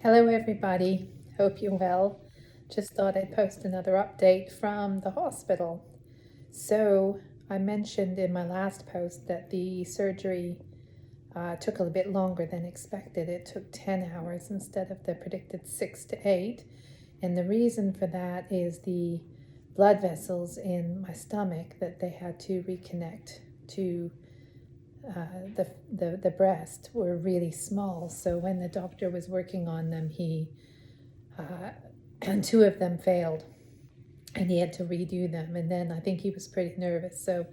Hello everybody, hope you're well. Just thought I'd post another update from the hospital. So I mentioned in my last post that the surgery took a bit longer than expected. It took 10 hours instead of the predicted 6 to 8. And the reason for that is the blood vessels in my stomach that they had to reconnect to the breast were really small. So when the doctor was working on them, and two of them failed, and he had to redo them. And then I think he was pretty nervous, so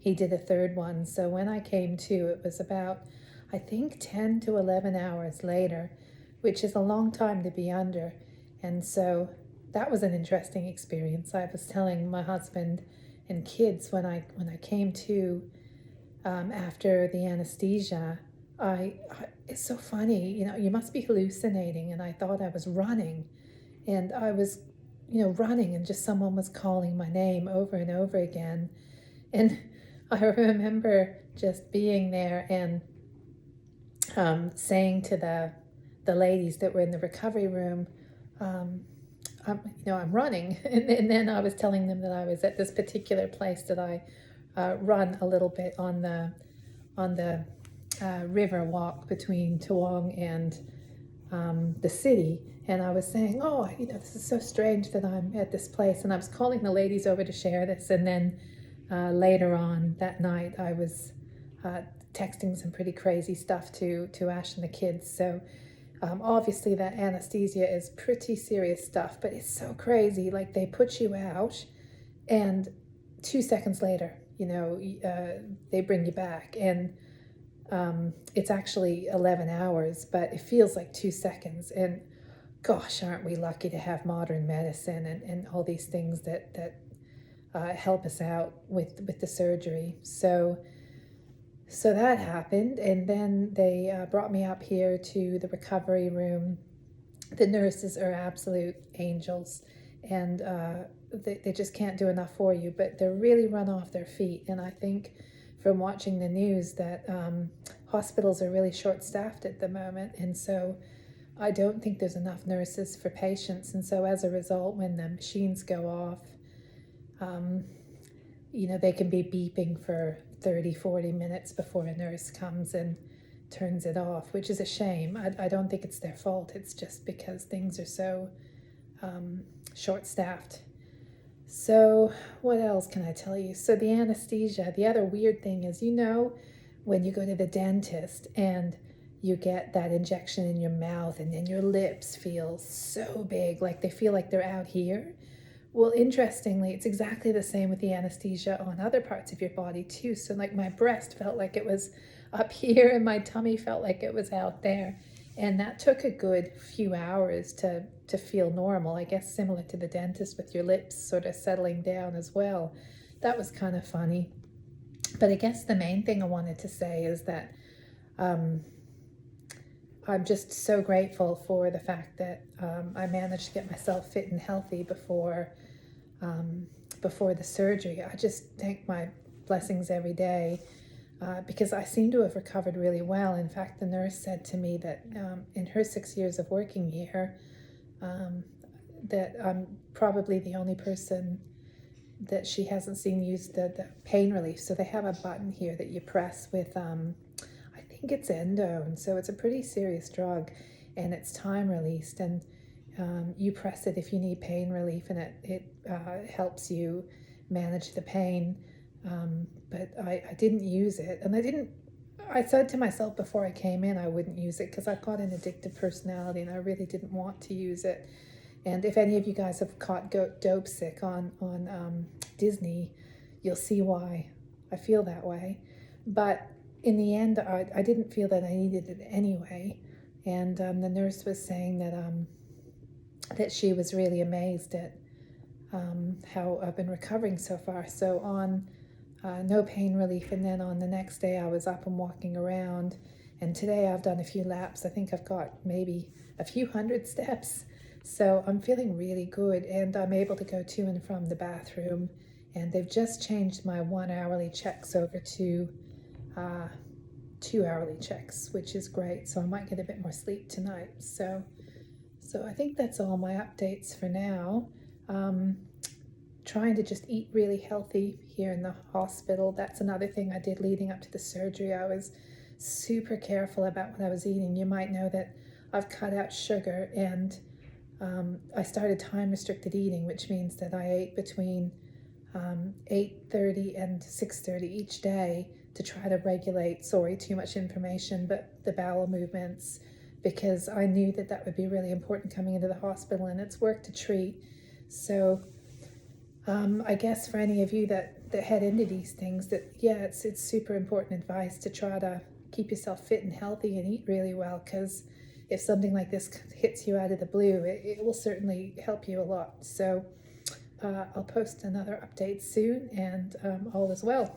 he did a third one. So when I came to, it was about, I think, 10 to 11 hours later, which is a long time to be under. And so that was an interesting experience. I was telling my husband and kids when I came to after the anesthesia, it's so funny, you must be hallucinating. And I thought I was running, and I was, running, and just someone was calling my name over and over again. And I remember just being there and saying to the ladies that were in the recovery room, I'm running. And then I was telling them that I was at this particular place that I run a little bit on the river walk between Toowong and the city. And I was saying, this is so strange that I'm at this place. And I was calling the ladies over to share this. And then later on that night, I was texting some pretty crazy stuff to Ash and the kids. So obviously that anesthesia is pretty serious stuff, but it's so crazy. Like, they put you out, and 2 seconds later, they bring you back. And it's actually 11 hours, but it feels like 2 seconds. And gosh, aren't we lucky to have modern medicine and all these things that help us out with the surgery. So that happened, and then they brought me up here to the recovery room. The nurses are absolute angels, and they just can't do enough for you, but they're really run off their feet. And I think from watching the news that hospitals are really short-staffed at the moment, and so I don't think there's enough nurses for patients. And so as a result, when the machines go off, they can be beeping for 30-40 minutes before a nurse comes and turns it off, which is a shame. I don't think it's their fault. It's just because things are so short-staffed. So what else can I tell you? So the anesthesia, the other weird thing is, when you go to the dentist and you get that injection in your mouth, and then your lips feel so big, like they feel like they're out here. Well, interestingly, it's exactly the same with the anesthesia on other parts of your body too. So like my breast felt like it was up here, and my tummy felt like it was out there. And that took a good few hours to feel normal, I guess, similar to the dentist with your lips sort of settling down as well. That was kind of funny. But I guess the main thing I wanted to say is that I'm just so grateful for the fact that I managed to get myself fit and healthy before the surgery. I just thank my blessings every day because I seem to have recovered really well. In fact, the nurse said to me that in her 6 years of working here, that I'm probably the only person that she hasn't seen use the pain relief. So they have a button here that you press with I think it's endone, so it's a pretty serious drug, and it's time released, and you press it if you need pain relief, and it helps you manage the pain. But I didn't use it, and I said to myself before I came in I wouldn't use it because I've got an addictive personality, and I really didn't want to use it. And if any of you guys have caught dope sick on Disney, you'll see why I feel that way. But in the end, I didn't feel that I needed it anyway. And the nurse was saying that she was really amazed at how I've been recovering so far. So on no pain relief, and then on the next day I was up and walking around. And today I've done a few laps. I think I've got maybe a few hundred steps. So I'm feeling really good, and I'm able to go to and from the bathroom. And they've just changed my 1 hourly checks over to 2 hourly checks, which is great. So I might get a bit more sleep tonight. So So I think that's all my updates for now. Um, Trying to just eat really healthy here in the hospital. That's another thing I did leading up to the surgery. I was super careful about what I was eating. You might know that I've cut out sugar, and I started time restricted eating, which means that I ate between 8:30 and 6:30 each day to try to regulate, sorry, too much information, but the bowel movements, because I knew that that would be really important coming into the hospital, and it's worked a treat. So I guess for any of you that head into these things, that yeah, it's super important advice to try to keep yourself fit and healthy and eat really well, because if something like this hits you out of the blue, it will certainly help you a lot. So I'll post another update soon, and all is well.